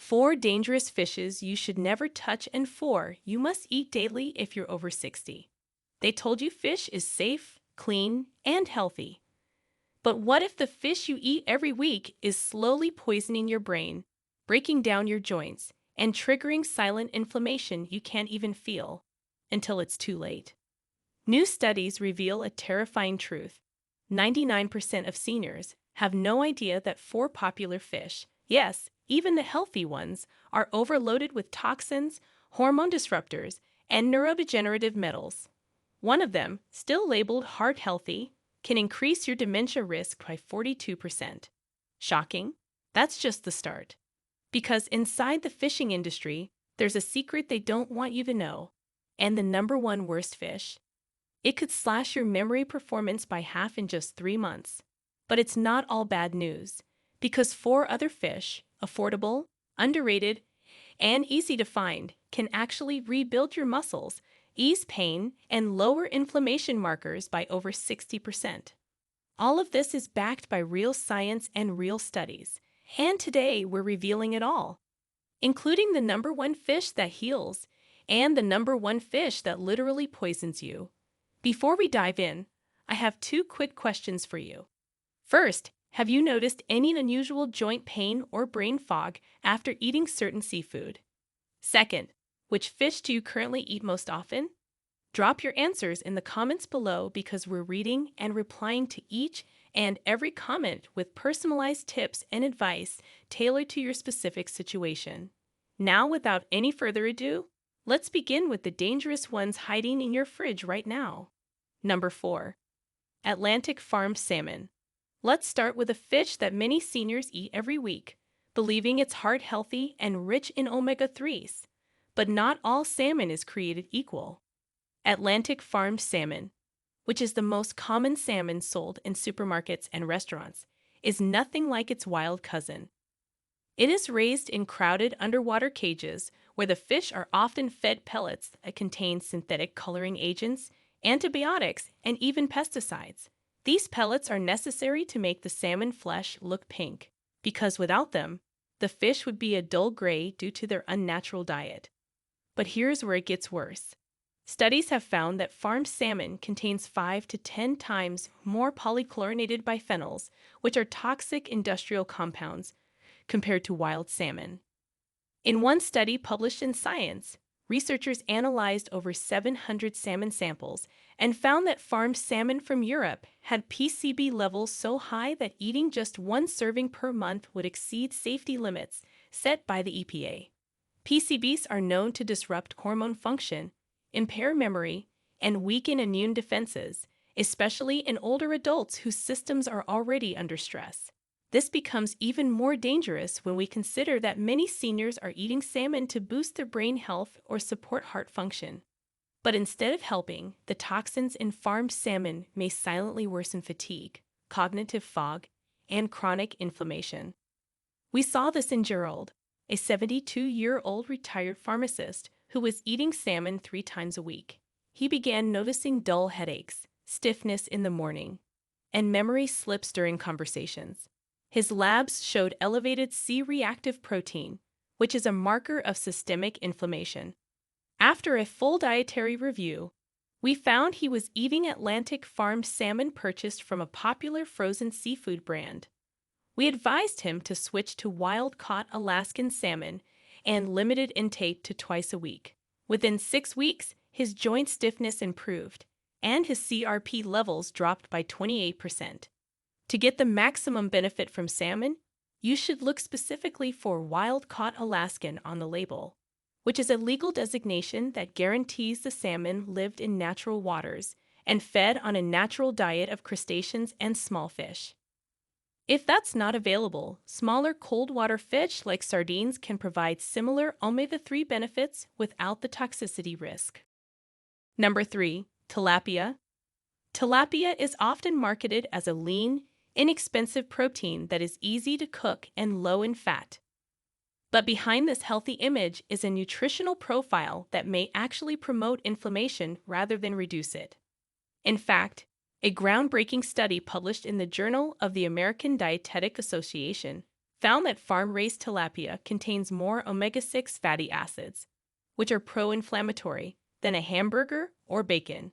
4 dangerous fishes you should never touch, and 4 you must eat daily if you're over 60. They told you fish is safe, clean, and healthy. But what if the fish you eat every week is slowly poisoning your brain, breaking down your joints, and triggering silent inflammation you can't even feel until it's too late? New studies reveal a terrifying truth. 99% of seniors have no idea that 4 popular fish, yes, even the healthy ones, are overloaded with toxins, hormone disruptors, and neurodegenerative metals. One of them, still labeled heart healthy, can increase your dementia risk by 42%. Shocking? That's just the start. Because inside the fishing industry, there's a secret they don't want you to know. And the number one worst fish? It could slash your memory performance by half in just 3 months. But it's not all bad news, because 4 other fish, affordable, underrated, and easy to find, can actually rebuild your muscles, ease pain, and lower inflammation markers by over 60%. All of this is backed by real science and real studies, and today we're revealing it all, including the number one fish that heals and the number one fish that literally poisons you. Before we dive in, I have 2 quick questions for you. First, have you noticed any unusual joint pain or brain fog after eating certain seafood? Second, which fish do you currently eat most often? Drop your answers in the comments below, because we're reading and replying to each and every comment with personalized tips and advice tailored to your specific situation. Now, without any further ado, let's begin with the dangerous ones hiding in your fridge right now. Number 4. Atlantic farm salmon. Let's start with a fish that many seniors eat every week, believing it's heart healthy and rich in omega-3s. But not all salmon is created equal. Atlantic farmed salmon, which is the most common salmon sold in supermarkets and restaurants, is nothing like its wild cousin. It is raised in crowded underwater cages where the fish are often fed pellets that contain synthetic coloring agents, antibiotics, and even pesticides. These pellets are necessary to make the salmon flesh look pink, because without them, the fish would be a dull gray due to their unnatural diet. But here's where it gets worse. Studies have found that farmed salmon contains 5 to 10 times more polychlorinated biphenyls, which are toxic industrial compounds, compared to wild salmon. In one study published in Science, researchers analyzed over 700 salmon samples and found that farmed salmon from Europe had PCB levels so high that eating just 1 serving per month would exceed safety limits set by the EPA. PCBs are known to disrupt hormone function, impair memory, and weaken immune defenses, especially in older adults whose systems are already under stress. This becomes even more dangerous when we consider that many seniors are eating salmon to boost their brain health or support heart function. But instead of helping, the toxins in farmed salmon may silently worsen fatigue, cognitive fog, and chronic inflammation. We saw this in Gerald, a 72-year-old retired pharmacist who was eating salmon 3 times a week. He began noticing dull headaches, stiffness in the morning, and memory slips during conversations. His labs showed elevated C-reactive protein, which is a marker of systemic inflammation. After a full dietary review, we found he was eating Atlantic farmed salmon purchased from a popular frozen seafood brand. We advised him to switch to wild-caught Alaskan salmon and limited intake to twice a week. Within 6 weeks, his joint stiffness improved, and his CRP levels dropped by 28%. To get the maximum benefit from salmon, you should look specifically for wild-caught Alaskan on the label, which is a legal designation that guarantees the salmon lived in natural waters and fed on a natural diet of crustaceans and small fish. If that's not available, smaller cold water fish like sardines can provide similar omega-3 benefits without the toxicity risk. Number 3. Tilapia. Tilapia is often marketed as a lean, inexpensive protein that is easy to cook and low in fat. But behind this healthy image is a nutritional profile that may actually promote inflammation rather than reduce it. In fact, a groundbreaking study published in the Journal of the American Dietetic Association found that farm-raised tilapia contains more omega-6 fatty acids, which are pro-inflammatory, than a hamburger or bacon.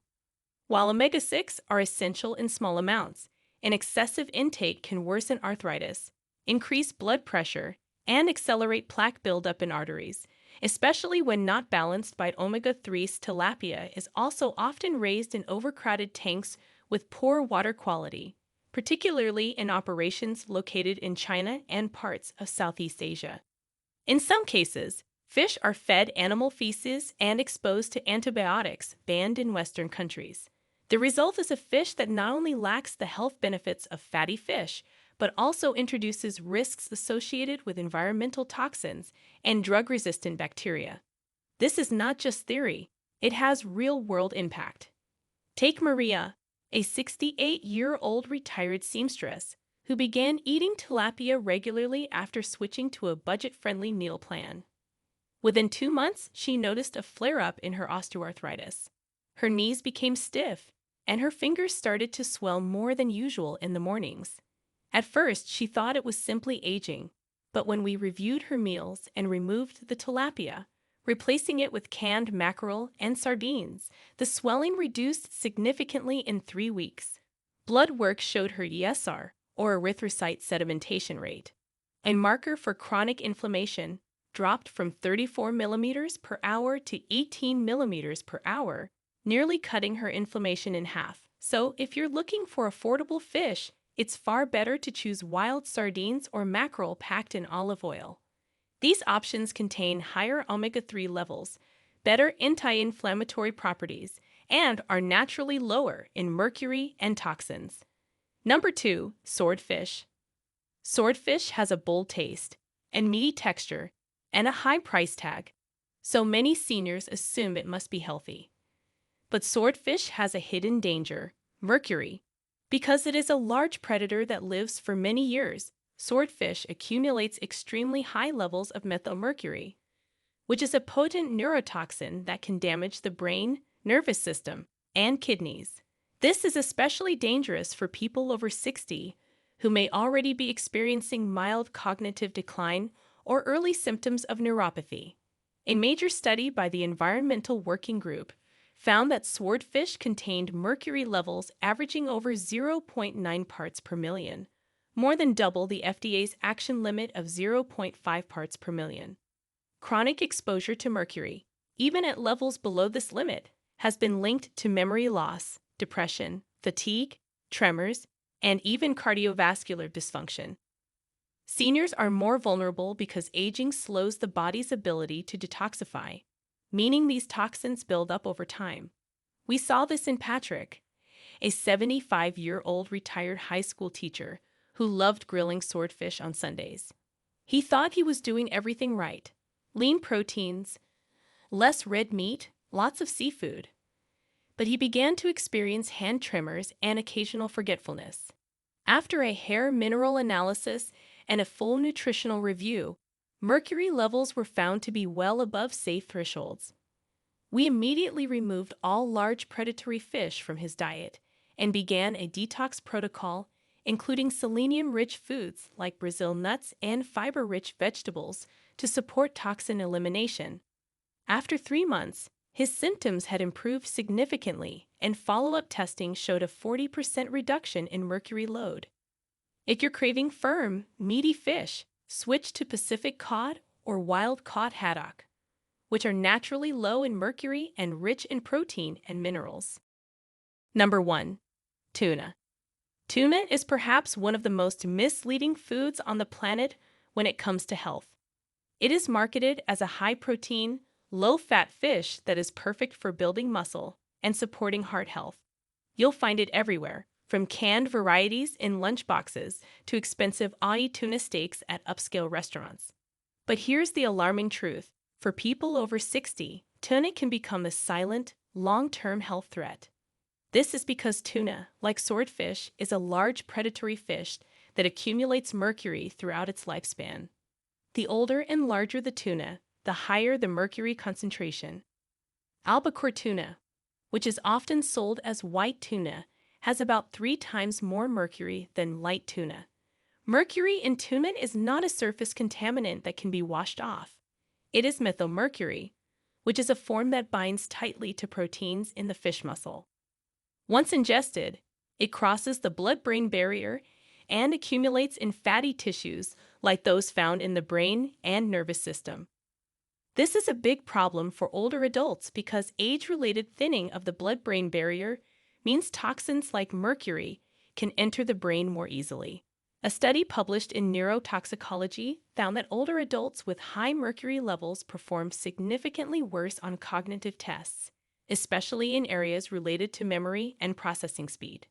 While omega-6 are essential in small amounts, an excessive intake can worsen arthritis, increase blood pressure, and accelerate plaque buildup in arteries, especially when not balanced by omega-3s. Tilapia is also often raised in overcrowded tanks with poor water quality, particularly in operations located in China and parts of Southeast Asia. In some cases, fish are fed animal feces and exposed to antibiotics banned in Western countries. The result is a fish that not only lacks the health benefits of fatty fish, but also introduces risks associated with environmental toxins and drug-resistant bacteria. This is not just theory, it has real-world impact. Take Maria, a 68-year-old retired seamstress who began eating tilapia regularly after switching to a budget-friendly meal plan. Within 2 months, she noticed a flare-up in her osteoarthritis. Her knees became stiff, and her fingers started to swell more than usual in the mornings. At first, she thought it was simply aging, but when we reviewed her meals and removed the tilapia, replacing it with canned mackerel and sardines, the swelling reduced significantly in 3 weeks. Blood work showed her ESR, or erythrocyte sedimentation rate, a marker for chronic inflammation, dropped from 34 millimeters per hour to 18 millimeters per hour, nearly cutting her inflammation in half. So, if you're looking for affordable fish, it's far better to choose wild sardines or mackerel packed in olive oil. These options contain higher omega-3 levels, better anti-inflammatory properties, and are naturally lower in mercury and toxins. Number 2, swordfish. Swordfish has a bold taste and meaty texture and a high price tag, so many seniors assume it must be healthy. But swordfish has a hidden danger, mercury. Because it is a large predator that lives for many years, swordfish accumulates extremely high levels of methylmercury, which is a potent neurotoxin that can damage the brain, nervous system, and kidneys. This is especially dangerous for people over 60 who may already be experiencing mild cognitive decline or early symptoms of neuropathy. A major study by the Environmental Working Group found that swordfish contained mercury levels averaging over 0.9 parts per million, more than double the FDA's action limit of 0.5 parts per million. Chronic exposure to mercury, even at levels below this limit, has been linked to memory loss, depression, fatigue, tremors, and even cardiovascular dysfunction. Seniors are more vulnerable because aging slows the body's ability to detoxify, meaning these toxins build up over time. We saw this in Patrick, a 75-year-old retired high school teacher who loved grilling swordfish on Sundays. He thought he was doing everything right: lean proteins, less red meat, lots of seafood. But he began to experience hand tremors and occasional forgetfulness. After a hair mineral analysis and a full nutritional review, mercury levels were found to be well above safe thresholds. We immediately removed all large predatory fish from his diet and began a detox protocol, including selenium-rich foods like Brazil nuts and fiber-rich vegetables to support toxin elimination. After 3 months, his symptoms had improved significantly, and follow-up testing showed a 40% reduction in mercury load. If you're craving firm, meaty fish, switch to Pacific cod or wild-caught haddock, which are naturally low in mercury and rich in protein and minerals. Number 1. Tuna. Tuna is perhaps one of the most misleading foods on the planet when it comes to health. It is marketed as a high-protein, low-fat fish that is perfect for building muscle and supporting heart health. You'll find it everywhere, from canned varieties in lunchboxes to expensive ahi tuna steaks at upscale restaurants. But here's the alarming truth. For people over 60, tuna can become a silent, long-term health threat. This is because tuna, like swordfish, is a large predatory fish that accumulates mercury throughout its lifespan. The older and larger the tuna, the higher the mercury concentration. Albacore tuna, which is often sold as white tuna, has about 3 times more mercury than light tuna. Mercury in tuna is not a surface contaminant that can be washed off. It is methylmercury, which is a form that binds tightly to proteins in the fish muscle. Once ingested, it crosses the blood-brain barrier and accumulates in fatty tissues like those found in the brain and nervous system. This is a big problem for older adults because age-related thinning of the blood-brain barrier means toxins like mercury can enter the brain more easily. A study published in Neurotoxicology found that older adults with high mercury levels performed significantly worse on cognitive tests, especially in areas related to memory and processing speed.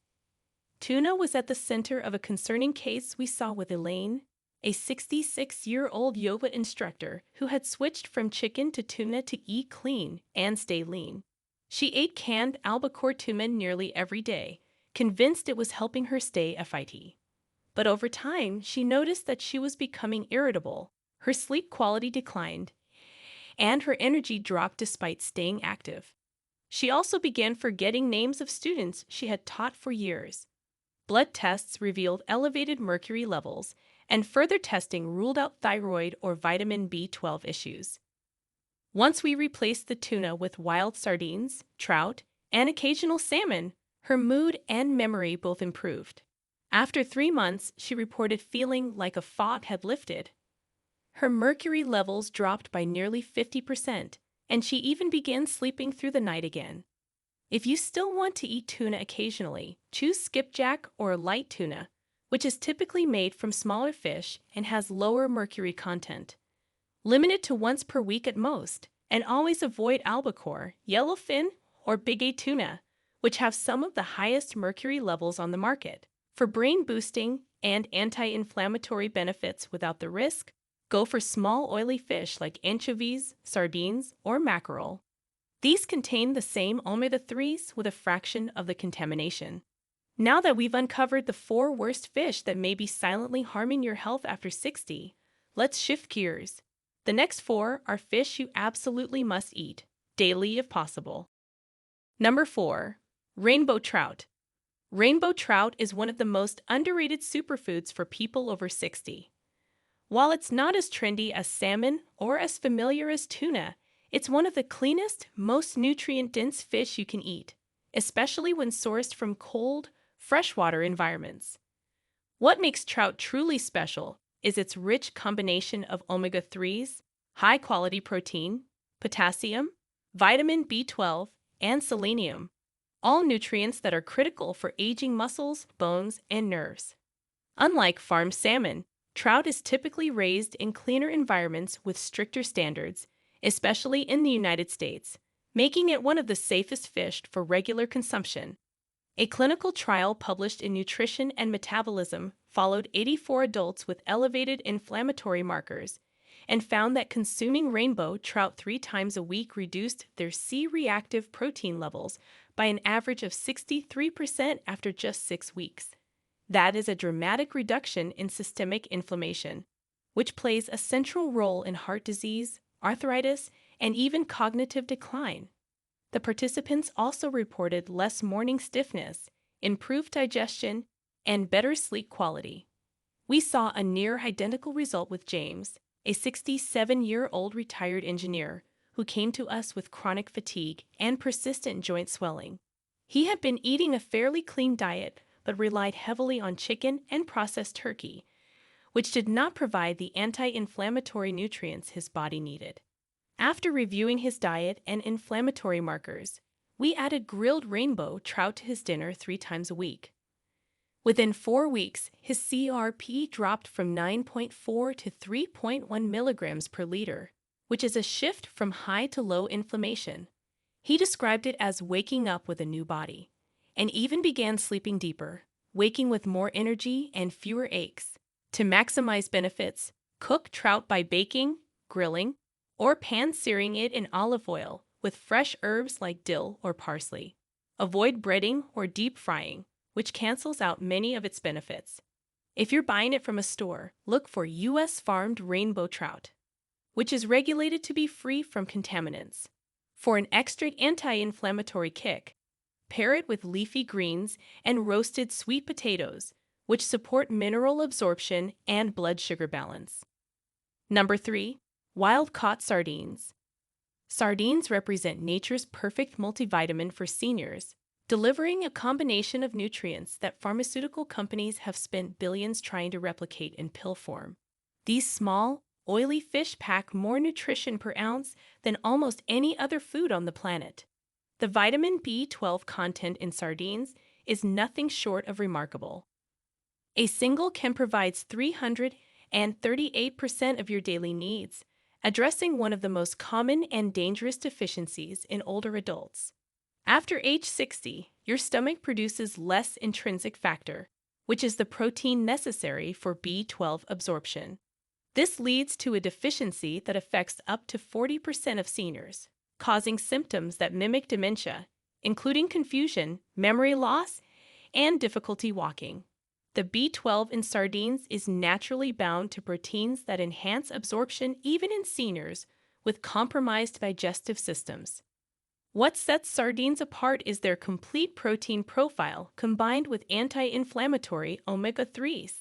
Tuna was at the center of a concerning case we saw with Elaine, a 66-year-old yoga instructor who had switched from chicken to tuna to eat clean and stay lean. She ate canned albacore tuna nearly every day, convinced it was helping her stay FIT. But over time, she noticed that she was becoming irritable, her sleep quality declined, and her energy dropped despite staying active. She also began forgetting names of students she had taught for years. Blood tests revealed elevated mercury levels, and further testing ruled out thyroid or vitamin B12 issues. Once we replaced the tuna with wild sardines, trout, and occasional salmon, her mood and memory both improved. After 3 months, she reported feeling like a fog had lifted. Her mercury levels dropped by nearly 50%, and she even began sleeping through the night again. If you still want to eat tuna occasionally, choose skipjack or light tuna, which is typically made from smaller fish and has lower mercury content. Limit it to once per week at most, and always avoid albacore, yellowfin, or big A tuna, which have some of the highest mercury levels on the market. For brain-boosting and anti-inflammatory benefits without the risk, go for small oily fish like anchovies, sardines, or mackerel. These contain the same omega-3s with a fraction of the contamination. Now that we've uncovered the 4 worst fish that may be silently harming your health after 60, let's shift gears. The next 4 are fish you absolutely must eat, daily if possible. Number 4. Rainbow trout. Rainbow trout is one of the most underrated superfoods for people over 60. While it's not as trendy as salmon or as familiar as tuna, it's one of the cleanest, most nutrient-dense fish you can eat, especially when sourced from cold, freshwater environments. What makes trout truly special is its rich combination of omega-3s, high-quality protein, potassium, vitamin B12, and selenium, all nutrients that are critical for aging muscles, bones, and nerves. Unlike farm salmon, trout is typically raised in cleaner environments with stricter standards, especially in the United States, making it one of the safest fish for regular consumption. A clinical trial published in Nutrition and Metabolism followed 84 adults with elevated inflammatory markers and found that consuming rainbow trout 3 times a week reduced their C-reactive protein levels by an average of 63% after just 6 weeks. That is a dramatic reduction in systemic inflammation, which plays a central role in heart disease, arthritis, and even cognitive decline. The participants also reported less morning stiffness, improved digestion, and better sleep quality. We saw a near-identical result with James, a 67-year-old retired engineer who came to us with chronic fatigue and persistent joint swelling. He had been eating a fairly clean diet but relied heavily on chicken and processed turkey, which did not provide the anti-inflammatory nutrients his body needed. After reviewing his diet and inflammatory markers, we added grilled rainbow trout to his dinner 3 times a week. Within 4 weeks, his CRP dropped from 9.4 to 3.1 milligrams per liter, which is a shift from high to low inflammation. He described it as waking up with a new body, and even began sleeping deeper, waking with more energy and fewer aches. To maximize benefits, cook trout by baking, grilling, or pan-searing it in olive oil with fresh herbs like dill or parsley. Avoid breading or deep frying, which cancels out many of its benefits. If you're buying it from a store, look for U.S. farmed rainbow trout, which is regulated to be free from contaminants. For an extra anti-inflammatory kick, pair it with leafy greens and roasted sweet potatoes, which support mineral absorption and blood sugar balance. Number 3. Wild-caught sardines. Sardines represent nature's perfect multivitamin for seniors, delivering a combination of nutrients that pharmaceutical companies have spent billions trying to replicate in pill form. These small, oily fish pack more nutrition per ounce than almost any other food on the planet. The vitamin B12 content in sardines is nothing short of remarkable. A single can provide 338% of your daily needs, addressing one of the most common and dangerous deficiencies in older adults. After age 60, your stomach produces less intrinsic factor, which is the protein necessary for B12 absorption. This leads to a deficiency that affects up to 40% of seniors, causing symptoms that mimic dementia, including confusion, memory loss, and difficulty walking. The B12 in sardines is naturally bound to proteins that enhance absorption even in seniors with compromised digestive systems. What sets sardines apart is their complete protein profile combined with anti-inflammatory omega-3s.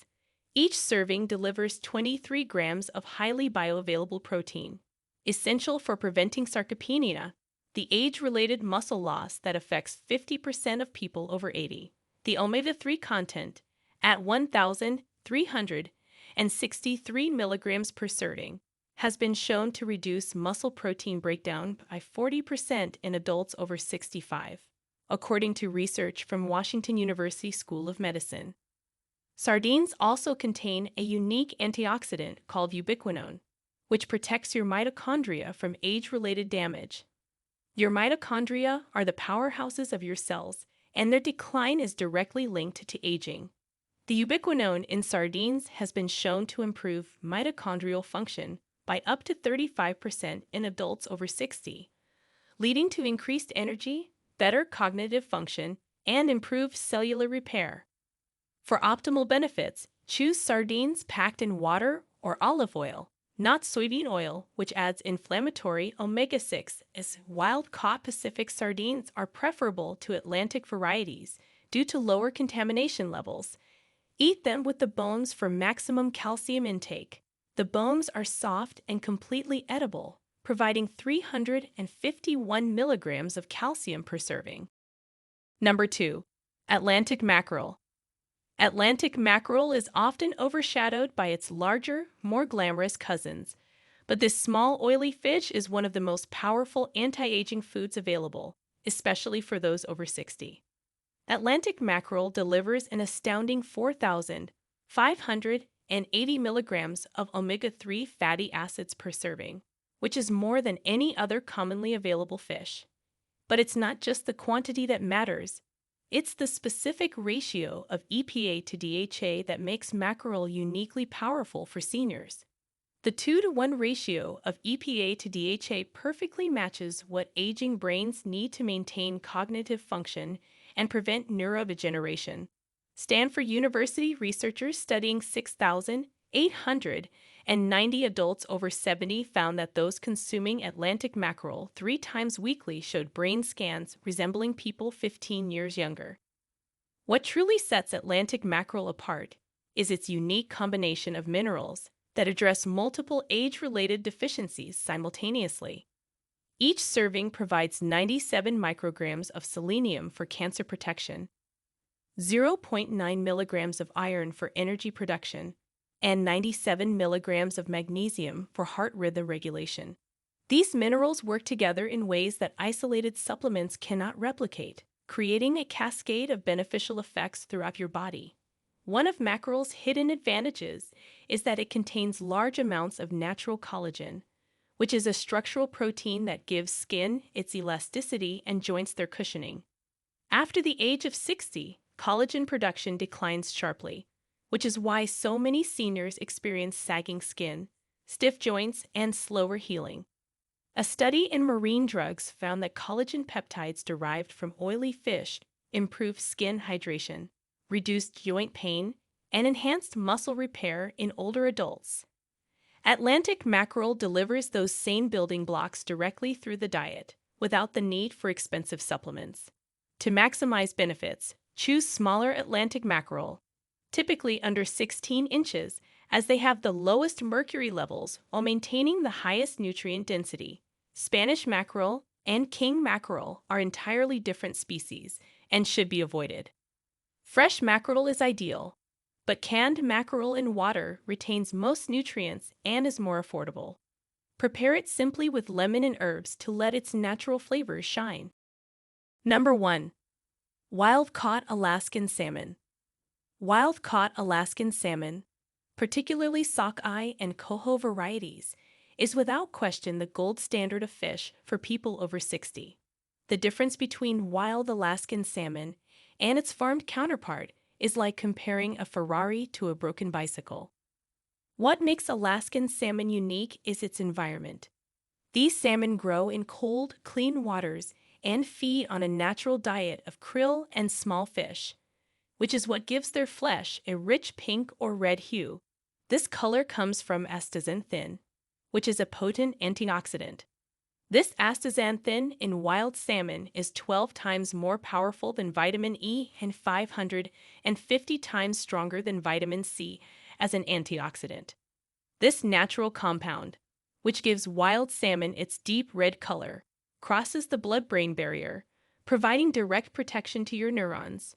Each serving delivers 23 grams of highly bioavailable protein, essential for preventing sarcopenia, the age-related muscle loss that affects 50% of people over 80. The omega-3 content, at 1,363 milligrams per serving, has been shown to reduce muscle protein breakdown by 40% in adults over 65, according to research from Washington University School of Medicine. Sardines also contain a unique antioxidant called ubiquinone, which protects your mitochondria from age-related damage. Your mitochondria are the powerhouses of your cells, and their decline is directly linked to aging. The ubiquinone in sardines has been shown to improve mitochondrial function by up to 35% in adults over 60, leading to increased energy, better cognitive function, and improved cellular repair. For optimal benefits, choose sardines packed in water or olive oil, not soybean oil, which adds inflammatory omega-6, as wild-caught Pacific sardines are preferable to Atlantic varieties due to lower contamination levels. Eat them with the bones for maximum calcium intake. The bones are soft and completely edible, providing 351 milligrams of calcium per serving. Number 2. Atlantic mackerel. Atlantic mackerel is often overshadowed by its larger, more glamorous cousins, but this small, oily fish is one of the most powerful anti-aging foods available, especially for those over 60. Atlantic mackerel delivers an astounding 4,580 milligrams of omega-3 fatty acids per serving, which is more than any other commonly available fish. But it's not just the quantity that matters. It's the specific ratio of EPA to DHA that makes mackerel uniquely powerful for seniors. The 2-to-1 ratio of EPA to DHA perfectly matches what aging brains need to maintain cognitive function and prevent neurodegeneration. Stanford University researchers studying 6,890 adults over 70 found that those consuming Atlantic mackerel 3 times weekly showed brain scans resembling people 15 years younger. What truly sets Atlantic mackerel apart is its unique combination of minerals that address multiple age-related deficiencies simultaneously. Each serving provides 97 micrograms of selenium for cancer protection, 0.9 milligrams of iron for energy production, and 97 milligrams of magnesium for heart rhythm regulation. These minerals work together in ways that isolated supplements cannot replicate, creating a cascade of beneficial effects throughout your body. One of mackerel's hidden advantages is that it contains large amounts of natural collagen, which is a structural protein that gives skin its elasticity and joints their cushioning. After the age of 60, collagen production declines sharply, which is why so many seniors experience sagging skin, stiff joints, and slower healing. A study in marine drugs found that collagen peptides derived from oily fish improved skin hydration, reduced joint pain, and enhanced muscle repair in older adults. Atlantic mackerel delivers those same building blocks directly through the diet, without the need for expensive supplements. To maximize benefits, choose smaller Atlantic mackerel, typically under 16 inches, as they have the lowest mercury levels while maintaining the highest nutrient density. Spanish mackerel and king mackerel are entirely different species and should be avoided. Fresh mackerel is ideal, but canned mackerel in water retains most nutrients and is more affordable. Prepare it simply with lemon and herbs to let its natural flavors shine. Number 1. Wild-caught Alaskan salmon. Wild-caught Alaskan salmon, particularly sockeye and coho varieties, is without question the gold standard of fish for people over 60. The difference between wild Alaskan salmon and its farmed counterpart is like comparing a Ferrari to a broken bicycle. What makes Alaskan salmon unique is its environment. These salmon grow in cold, clean waters and feed on a natural diet of krill and small fish, which is what gives their flesh a rich pink or red hue. This color comes from astaxanthin, which is a potent antioxidant. This astaxanthin in wild salmon is 12 times more powerful than vitamin E and 550 times stronger than vitamin C as an antioxidant. This natural compound, which gives wild salmon its deep red color, crosses the blood-brain barrier, providing direct protection to your neurons.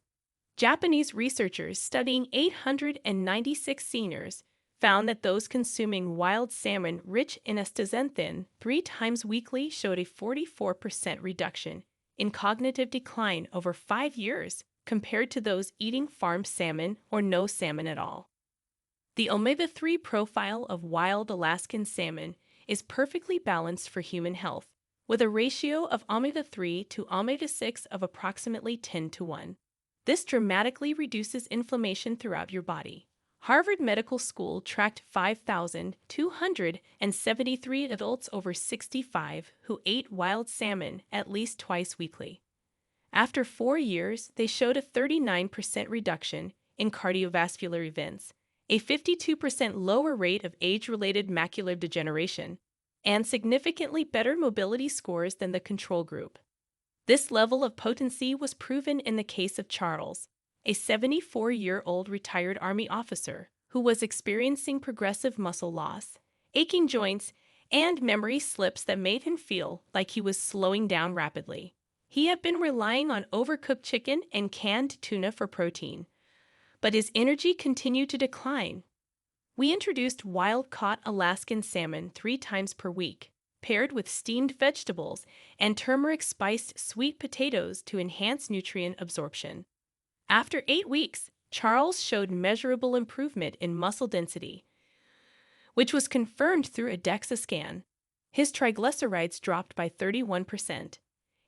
Japanese researchers studying 896 seniors found that those consuming wild salmon rich in astaxanthin 3 times weekly showed a 44% reduction in cognitive decline over 5 years compared to those eating farmed salmon or no salmon at all. The omega-3 profile of wild Alaskan salmon is perfectly balanced for human health, with a ratio of omega-3 to omega-6 of approximately 10:1. This dramatically reduces inflammation throughout your body. Harvard Medical School tracked 5,273 adults over 65 who ate wild salmon at least twice weekly. After 4 years, they showed a 39% reduction in cardiovascular events, a 52% lower rate of age-related macular degeneration, and significantly better mobility scores than the control group. This level of potency was proven in the case of Charles, a 74-year-old retired Army officer who was experiencing progressive muscle loss, aching joints, and memory slips that made him feel like he was slowing down rapidly. He had been relying on overcooked chicken and canned tuna for protein, but his energy continued to decline. We introduced wild-caught Alaskan salmon 3 times per week, paired with steamed vegetables and turmeric-spiced sweet potatoes to enhance nutrient absorption. After 8 weeks, Charles showed measurable improvement in muscle density, which was confirmed through a DEXA scan. His triglycerides dropped by 31%,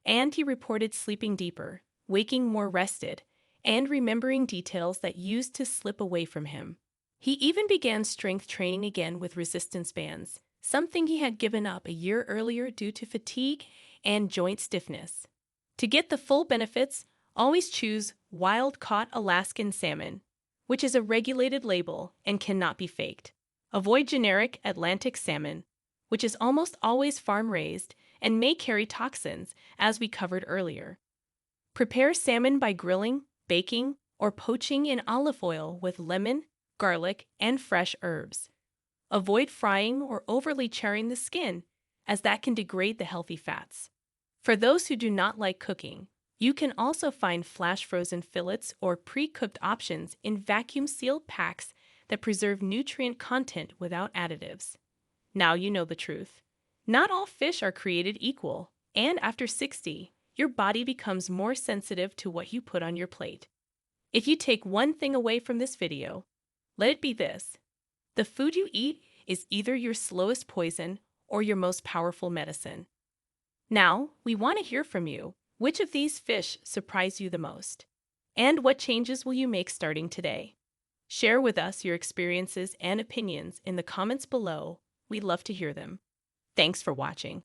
and he reported sleeping deeper, waking more rested, and remembering details that used to slip away from him. He even began strength training again with resistance bands, something he had given up a year earlier due to fatigue and joint stiffness. To get the full benefits, always choose wild-caught Alaskan salmon, which is a regulated label and cannot be faked. Avoid generic Atlantic salmon, which is almost always farm-raised and may carry toxins, as we covered earlier. Prepare salmon by grilling, baking, or poaching in olive oil with lemon, garlic, and fresh herbs. Avoid frying or overly charring the skin, as that can degrade the healthy fats. For those who do not like cooking, you can also find flash-frozen fillets or pre-cooked options in vacuum-sealed packs that preserve nutrient content without additives. Now you know the truth. Not all fish are created equal, and after 60, your body becomes more sensitive to what you put on your plate. If you take one thing away from this video, let it be this: the food you eat is either your slowest poison or your most powerful medicine. Now, we want to hear from you. Which of these fish surprised you the most? And what changes will you make starting today? Share with us your experiences and opinions in the comments below. We'd love to hear them. Thanks for watching.